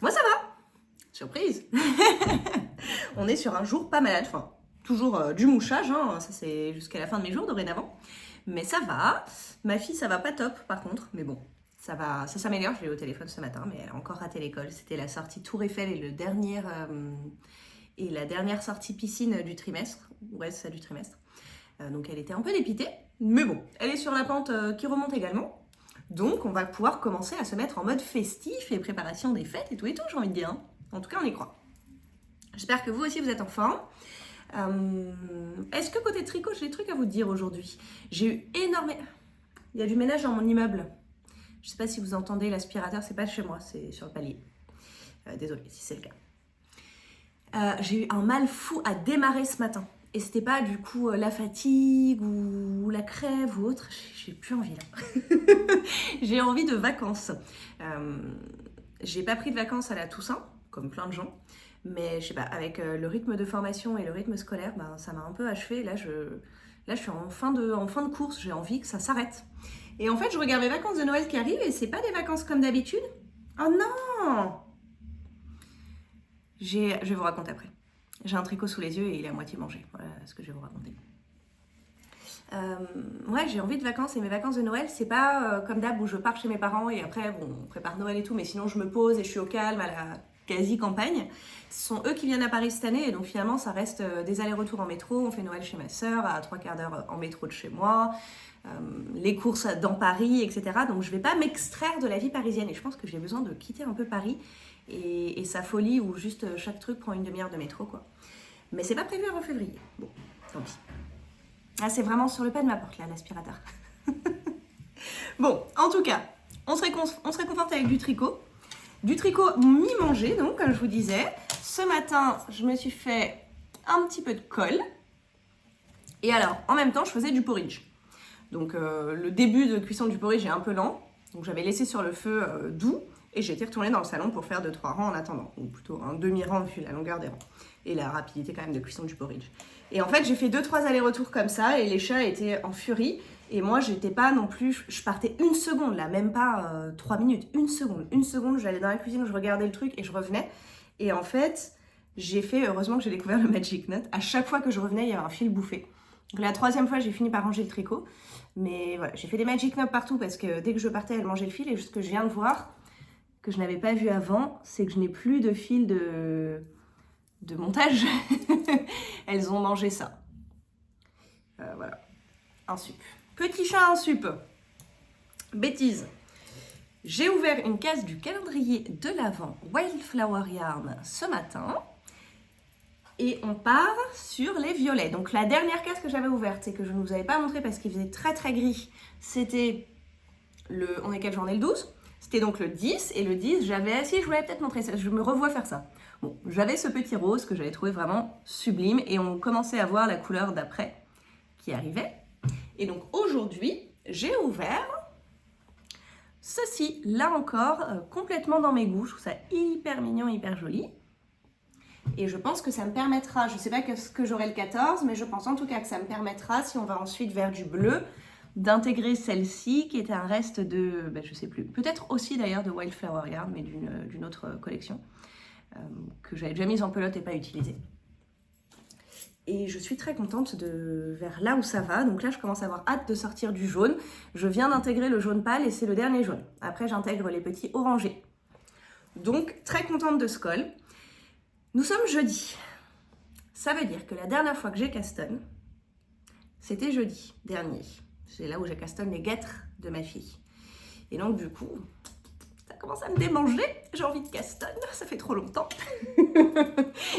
Moi ça va, surprise. On est sur un jour pas malade, enfin toujours du mouchage, hein. Ça c'est jusqu'à la fin de mes jours dorénavant. Mais ça va, ma fille ça va pas top par contre, mais bon, ça va, ça s'améliore, je l'ai eu au téléphone ce matin, mais elle a encore raté l'école. C'était la sortie Tour Eiffel et la dernière sortie piscine du trimestre, ouais c'est ça du trimestre. Donc elle était un peu dépitée, mais bon, elle est sur la pente qui remonte également. Donc, on va pouvoir commencer à se mettre en mode festif et préparation des fêtes et tout, j'ai envie de dire. Hein. En tout cas, on y croit. J'espère que vous aussi, vous êtes en forme. Est-ce que côté tricot, j'ai des trucs à vous dire aujourd'hui? J'ai eu énormément... Il y a du ménage dans mon immeuble. Je ne sais pas si vous entendez l'aspirateur, c'est pas chez moi, c'est sur le palier. Désolée si c'est le cas. J'ai eu un mal fou à démarrer ce matin. Et c'était pas du coup la fatigue ou la crève ou autre, j'ai plus envie là. J'ai envie de vacances. J'ai pas pris de vacances à la Toussaint, comme plein de gens, mais je sais pas, avec le rythme de formation et le rythme scolaire, ben, ça m'a un peu achevé. Là, je suis en fin de course, j'ai envie que ça s'arrête. Et en fait, je regarde mes vacances de Noël qui arrivent et c'est pas des vacances comme d'habitude. Oh non! Je vais vous raconter après. J'ai un tricot sous les yeux et il est à moitié mangé. Voilà ce que je vais vous raconter. Ouais, j'ai envie de vacances et mes vacances de Noël, c'est pas comme d'hab où je pars chez mes parents et après, bon, on prépare Noël et tout, mais sinon je me pose et je suis au calme à la quasi-campagne. Ce sont eux qui viennent à Paris cette année et donc finalement ça reste des allers-retours en métro. On fait Noël chez ma sœur à 3/4 d'heure en métro de chez moi, les courses dans Paris, etc. Donc je vais pas m'extraire de la vie parisienne et je pense que j'ai besoin de quitter un peu Paris et sa folie où juste chaque truc prend une demi-heure de métro, quoi. Mais c'est pas prévu avant février. Bon, tant pis. Ah, c'est vraiment sur le pas de ma porte, là, l'aspirateur. Bon, en tout cas, on se réconforte avec du tricot. Du tricot mi-mangé, donc, comme je vous disais. Ce matin, je me suis fait un petit peu de colle. Et alors, en même temps, je faisais du porridge. Donc, le début de cuisson du porridge est un peu lent. Donc, j'avais laissé sur le feu doux. Et j'étais retournée dans le salon pour faire 2-3 rangs en attendant. Ou plutôt un demi-rang vu la longueur des rangs. Et la rapidité quand même de cuisson du porridge. Et en fait, j'ai fait 2-3 allers-retours comme ça. Et les chats étaient en furie. Et moi, j'étais pas non plus... Je partais une seconde là, même pas 3 minutes. Une seconde, j'allais dans la cuisine, je regardais le truc et je revenais. Et en fait, j'ai fait... Heureusement que j'ai découvert le Magic Knot. À chaque fois que je revenais, il y avait un fil bouffé. Donc la 3e fois, j'ai fini par ranger le tricot. Mais voilà, j'ai fait des Magic Knots partout parce que dès que je partais, elle mangeait le fil. Et ce que je viens de voir, que je n'avais pas vu avant, c'est que je n'ai plus de fil de montage. Elles ont mangé ça. Voilà. Un sup. Petit chat, un sup. Bêtise. J'ai ouvert une case du calendrier de l'Avent Wildflower Yarn ce matin. Et on part sur les violets. Donc la dernière case que j'avais ouverte et que je ne vous avais pas montré parce qu'il faisait très très gris, c'était le... On est quelle journée? Le 12. C'était donc le 10. Et le 10, j'avais... Si, je voulais peut-être montrer ça. Je me revois faire ça. Bon, j'avais ce petit rose que j'avais trouvé vraiment sublime. Et on commençait à voir la couleur d'après qui arrivait. Et donc aujourd'hui, j'ai ouvert ceci, là encore, complètement dans mes goûts. Je trouve ça hyper mignon, hyper joli. Et je pense que ça me permettra, je ne sais pas ce que j'aurai le 14, mais je pense en tout cas que ça me permettra, si on va ensuite vers du bleu, d'intégrer celle-ci qui était un reste de, je ne sais plus, peut-être aussi d'ailleurs de Wildflower Yarn, mais d'une autre collection, que j'avais déjà mise en pelote et pas utilisée. Et je suis très contente de vers là où ça va. Donc là, je commence à avoir hâte de sortir du jaune. Je viens d'intégrer le jaune pâle et c'est le dernier jaune. Après, j'intègre les petits orangés. Donc, très contente de ce col. Nous sommes jeudi. Ça veut dire que la dernière fois que j'ai castonne, c'était jeudi dernier. C'est là où j'ai castonne les guêtres de ma fille. Et donc, du coup, ça commence à me démanger. J'ai envie de castonne, ça fait trop longtemps.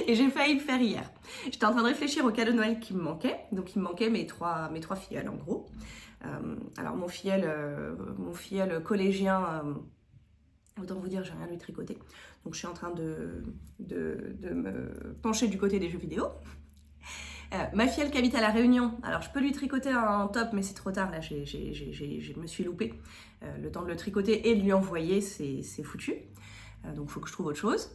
Et j'ai failli le faire hier. J'étais en train de réfléchir au cadeau de Noël qui me manquait. Donc, il me manquait mes trois filleuls, en gros. Alors, mon filleul collégien, autant vous dire, j'ai rien lui tricoté. Donc, je suis en train de me pencher du côté des jeux vidéo. Ma filleule qui habite à La Réunion, alors je peux lui tricoter un top, mais c'est trop tard, là, je me suis loupée. Le temps de le tricoter et de lui envoyer, c'est foutu. Donc, il faut que je trouve autre chose.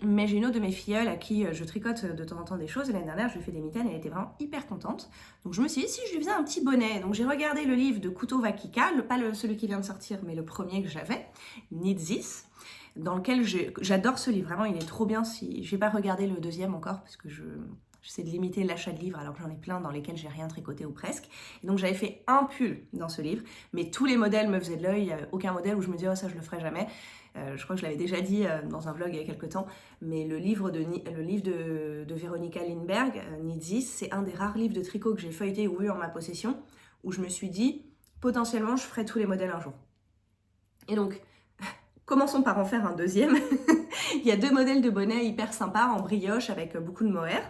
Mais j'ai une autre de mes filleules à qui je tricote de temps en temps des choses. Et l'année dernière, je lui ai fait des mitaines et elle était vraiment hyper contente. Donc, je me suis dit, si je lui faisais un petit bonnet. Donc, j'ai regardé le livre de Couteau Vakika, pas celui qui vient de sortir, mais le premier que j'avais, Knit This. dans lequel j'adore ce livre. Vraiment, il est trop bien. Je vais pas regarder le deuxième encore parce que j'essaie de limiter l'achat de livres alors que j'en ai plein dans lesquels j'ai rien tricoté ou presque. Et donc j'avais fait un pull dans ce livre, mais tous les modèles me faisaient de l'œil. Il n'y avait aucun modèle où je me disais oh ça je le ferai jamais. Je crois que je l'avais déjà dit dans un vlog il y a quelques temps, mais le livre de Veronica Lindbergh, Knit This, c'est un des rares livres de tricot que j'ai feuilleté ou eu en ma possession, où je me suis dit potentiellement je ferai tous les modèles un jour. Et donc commençons par en faire un deuxième. Il y a 2 modèles de bonnets hyper sympas en brioche avec beaucoup de mohair.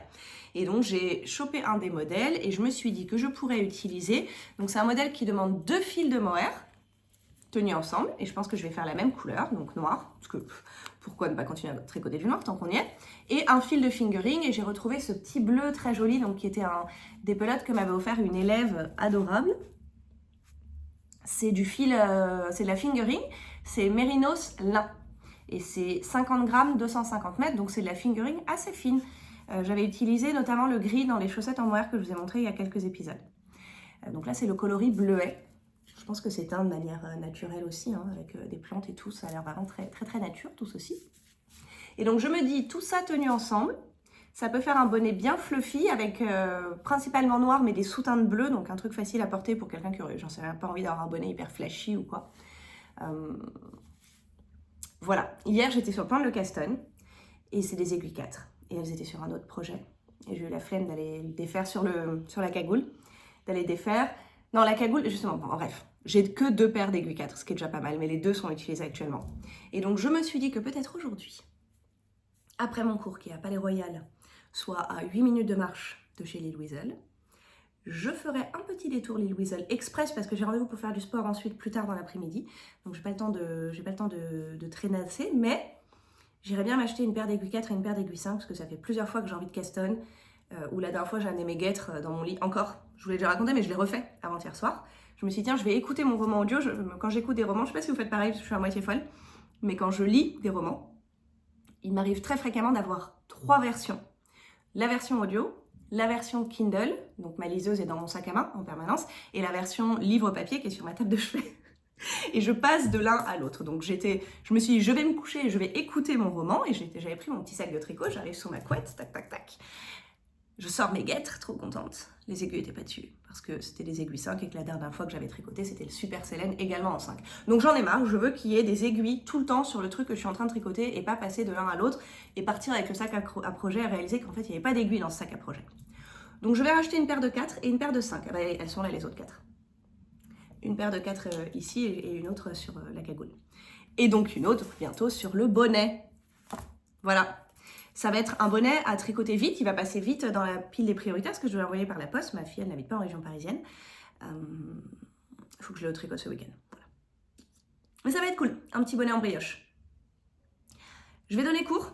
Et donc j'ai chopé un des modèles et je me suis dit que je pourrais utiliser. Donc c'est un modèle qui demande 2 fils de mohair tenus ensemble. Et je pense que je vais faire la même couleur, donc noir. Parce que pourquoi ne pas continuer à tricoter du noir tant qu'on y est. Et un fil de fingering. Et j'ai retrouvé ce petit bleu très joli, donc qui était des pelotes que m'avait offert une élève adorable. C'est du fil, c'est de la fingering. C'est Mérinos lin. Et c'est 50 grammes, 250 mètres, donc c'est de la fingering assez fine. J'avais utilisé notamment le gris dans les chaussettes en mohair que je vous ai montré il y a quelques épisodes. Donc là, c'est le coloris bleuet. Je pense que c'est teint de manière naturelle aussi, hein, avec des plantes et tout. Ça a l'air vraiment très, très, très nature, tout ceci. Et donc, je me dis, tout ça tenu ensemble, ça peut faire un bonnet bien fluffy avec principalement noir, mais des sous-teintes bleues. Donc, un truc facile à porter pour quelqu'un qui aurait, j'en sais rien, pas envie d'avoir un bonnet hyper flashy ou quoi. Voilà, hier j'étais sur Point de Caston et c'est des aiguilles 4 et elles étaient sur un autre projet et j'ai eu la flemme d'aller les défaire sur la cagoule, d'aller défaire. Non, la cagoule, justement, bon, bref, j'ai que 2 paires d'aiguilles 4, ce qui est déjà pas mal, mais les 2 sont utilisées actuellement. Et donc je me suis dit que peut-être aujourd'hui, après mon cours qui est à Palais Royal, soit à 8 minutes de marche de chez Lille Wiesel, je ferai un petit détour Lille Wiesel express parce que j'ai rendez-vous pour faire du sport ensuite plus tard dans l'après-midi. Donc j'ai pas le temps de traînasser, mais j'irais bien m'acheter une paire d'aiguilles 4 et une paire d'aiguilles 5 parce que ça fait plusieurs fois que j'ai envie de castonne. Ou la dernière fois j'ai amené mes guêtres dans mon lit. Encore, je vous l'ai déjà raconté mais je l'ai refait avant-hier soir. Je me suis dit tiens je vais écouter mon roman audio. Quand j'écoute des romans, je sais pas si vous faites pareil parce que je suis à moitié folle, mais quand je lis des romans, il m'arrive très fréquemment d'avoir 3 versions. La version audio, la version Kindle, donc ma liseuse est dans mon sac à main en permanence, et la version livre papier qui est sur ma table de chevet. Et je passe de l'un à l'autre. Donc je me suis dit, je vais me coucher et je vais écouter mon roman, et j'avais pris mon petit sac de tricot, j'arrive sous ma couette, tac, tac, tac. Je sors mes guêtres, trop contente. Les aiguilles n'étaient pas dessus, parce que c'était des aiguilles 5 et que la dernière fois que j'avais tricoté, c'était le Super Sélène, également en 5. Donc j'en ai marre, je veux qu'il y ait des aiguilles tout le temps sur le truc que je suis en train de tricoter et pas passer de l'un à l'autre et partir avec le sac à projet et réaliser qu'en fait, il n'y avait pas d'aiguilles dans ce sac à projet. Donc je vais racheter une paire de 4 et une paire de 5. Ah bah, elles sont là les autres 4. Une paire de 4 ici et une autre sur la cagoule. Et donc une autre bientôt sur le bonnet. Voilà. Ça va être un bonnet à tricoter vite. Il va passer vite dans la pile des priorités parce que je dois l'envoyer par la poste. Ma fille, elle n'habite pas en région parisienne. Il faut que je le tricote ce week-end. Voilà. Mais ça va être cool. Un petit bonnet en brioche. Je vais donner cours.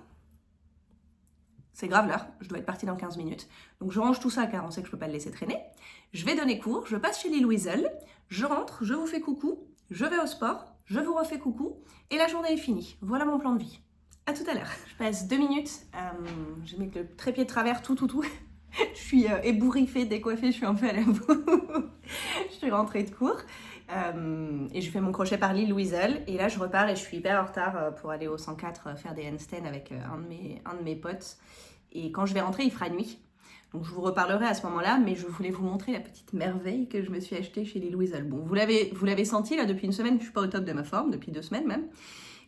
C'est grave l'heure, je dois être partie dans 15 minutes. Donc je range tout ça car on sait que je ne peux pas le laisser traîner. Je vais donner cours, je passe chez Lille Wiesel, je rentre, je vous fais coucou, je vais au sport, je vous refais coucou et la journée est finie. Voilà mon plan de vie. À tout à l'heure. Je passe 2 minutes, je mets le trépied de travers, tout. Je suis ébouriffée, décoiffée, je suis un peu à la boue. Je suis rentrée de cours et je fais mon crochet par Lille Wiesel. Et là, je repars et je suis hyper en retard pour aller au 104 faire des handstands avec un de mes potes. Et quand je vais rentrer, il fera nuit. Donc je vous reparlerai à ce moment-là, mais je voulais vous montrer la petite merveille que je me suis achetée chez Lille Wiesel. Bon, vous l'avez senti là depuis une semaine, je ne suis pas au top de ma forme, depuis 2 semaines même.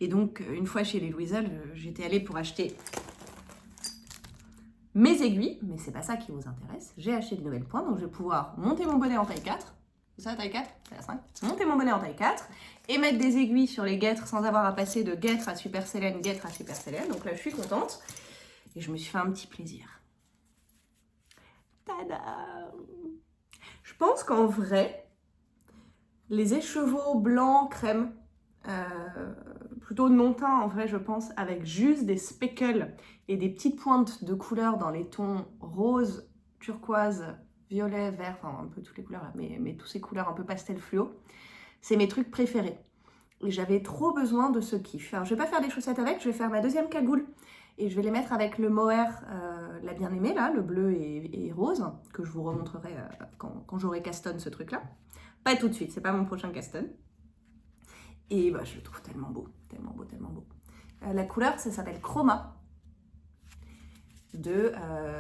Et donc, une fois chez Lille Wiesel, j'étais allée pour acheter mes aiguilles, mais c'est pas ça qui vous intéresse. J'ai acheté de nouvelles points, donc je vais pouvoir monter mon bonnet en taille 4. C'est ça la taille 4 ? C'est la 5. Monter mon bonnet en taille 4 et mettre des aiguilles sur les guêtres sans avoir à passer de guêtres à Super Sélène, guêtres à Super Sélène. Donc là, je suis contente. Et je me suis fait un petit plaisir. Tada ! Je pense qu'en vrai, les écheveaux blancs crème, plutôt non teints en vrai je pense, avec juste des speckles et des petites pointes de couleurs dans les tons rose, turquoise, violet, vert, enfin un peu toutes les couleurs là, mais toutes ces couleurs un peu pastel fluo, c'est mes trucs préférés. Et j'avais trop besoin de ce kiff. Alors je vais pas faire des chaussettes avec, je vais faire ma deuxième cagoule et je vais les mettre avec le mohair, la bien-aimée là, le bleu et rose, que je vous remontrerai quand j'aurai castonne ce truc là. Pas tout de suite, c'est pas mon prochain castonne. Et bah, je le trouve tellement beau, tellement beau, tellement beau. La couleur, ça s'appelle Chroma. De,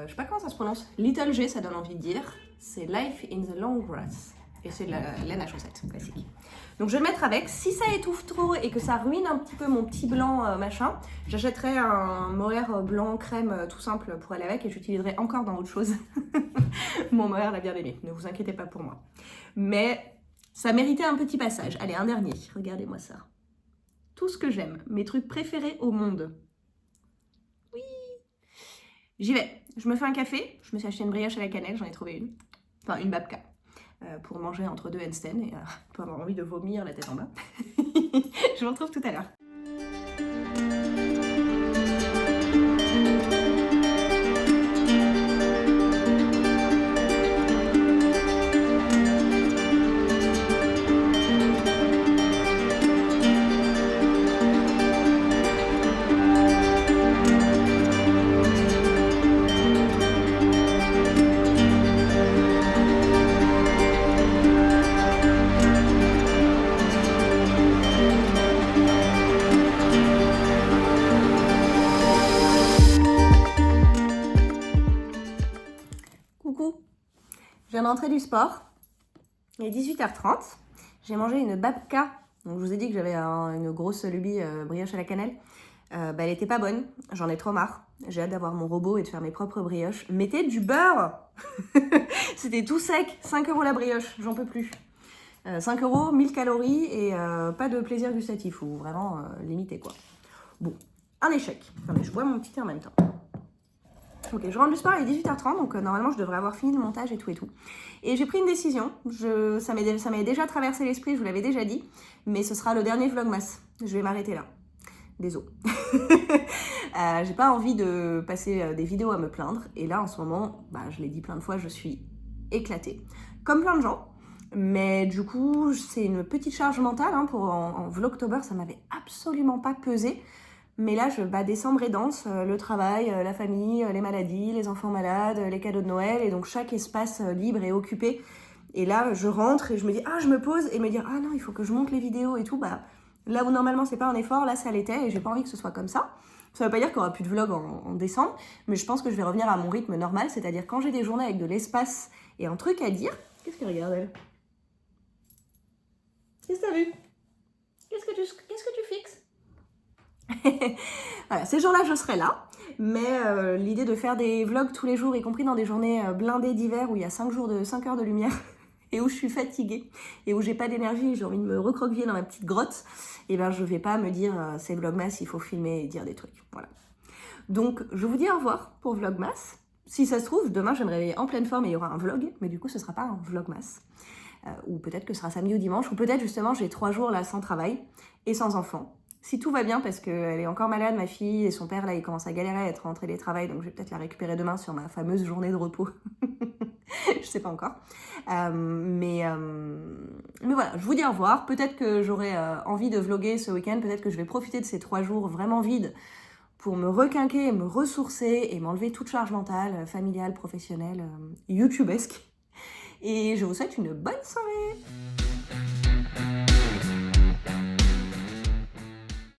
je sais pas comment ça se prononce, Little G, ça donne envie de dire. C'est Life in the Long Grass. Et c'est de la laine à chaussettes, classique. Donc je vais le mettre avec. Si ça étouffe trop et que ça ruine un petit peu mon petit blanc machin, j'achèterai un mohair blanc crème tout simple pour aller avec et j'utiliserai encore dans autre chose. Mon mohair l'a bien aimé, ne vous inquiétez pas pour moi. Mais ça méritait un petit passage. Allez, un dernier, regardez-moi ça. Tout ce que j'aime, mes trucs préférés au monde. Oui, j'y vais. Je me fais un café, je me suis acheté une brioche à la cannelle, j'en ai trouvé une. Enfin, une babka. Pour manger entre deux handstands et pour avoir envie de vomir la tête en bas. Je vous retrouve tout à l'heure. Coucou, je viens de rentrer du sport, il est 18h30, j'ai mangé une babka, donc je vous ai dit que j'avais une grosse lubie brioche à la cannelle, elle était pas bonne, j'en ai trop marre, j'ai hâte d'avoir mon robot et de faire mes propres brioches. Mettez du beurre. C'était tout sec, 5 € la brioche, j'en peux plus. 5 €, 1000 calories et pas de plaisir gustatif, ou vraiment limité quoi. Bon, un échec. Attendez, je bois mon petit thé en même temps. Ok, je rentre du sport, il est 18h30, donc normalement je devrais avoir fini le montage et tout et tout. Et j'ai pris une décision, ça m'avait déjà traversé l'esprit, je vous l'avais déjà dit, mais ce sera le dernier vlogmas. Je vais m'arrêter là. Désolé. J'ai pas envie de passer des vidéos à me plaindre, et là en ce moment, je l'ai dit plein de fois, je suis éclatée. Comme plein de gens, mais du coup c'est une petite charge mentale, hein, en vlogtober, ça m'avait absolument pas pesé. Mais là, décembre est dense, le travail, la famille, les maladies, les enfants malades, les cadeaux de Noël, et donc chaque espace libre est occupé. Et là, je rentre et je me dis, je me pose, et me dire, non, il faut que je monte les vidéos et tout, là où normalement c'est pas un effort, là ça l'était, et j'ai pas envie que ce soit comme ça. Ça veut pas dire qu'il y aura plus de vlog en décembre, mais je pense que je vais revenir à mon rythme normal, c'est-à-dire quand j'ai des journées avec de l'espace et un truc à dire. Qu'est-ce qu'elle regarde, elle? Qu'est-ce que t'as vu? Qu'est-ce que tu fixes? Voilà, ces jours-là, je serai là, mais l'idée de faire des vlogs tous les jours, y compris dans des journées blindées d'hiver où il y a 5 heures de lumière et où je suis fatiguée et où j'ai pas d'énergie et j'ai envie de me recroqueviller dans ma petite grotte, et je vais pas me dire c'est vlogmas, il faut filmer et dire des trucs. Voilà. Donc, je vous dis au revoir pour vlogmas. Si ça se trouve, demain, je vais me réveiller en pleine forme et il y aura un vlog, mais du coup, ce sera pas un vlogmas. Ou peut-être que ce sera samedi ou dimanche, ou peut-être justement, j'ai 3 jours là sans travail et sans enfant. Si tout va bien, parce qu'elle est encore malade, ma fille, et son père, là, il commence à galérer à être en télétravail, donc je vais peut-être la récupérer demain sur ma fameuse journée de repos. Je sais pas encore. Mais voilà, je vous dis au revoir. Peut-être que j'aurai envie de vlogger ce week-end, peut-être que je vais profiter de ces 3 jours vraiment vides pour me requinquer, me ressourcer et m'enlever toute charge mentale, familiale, professionnelle, youtubesque. Et je vous souhaite une bonne soirée.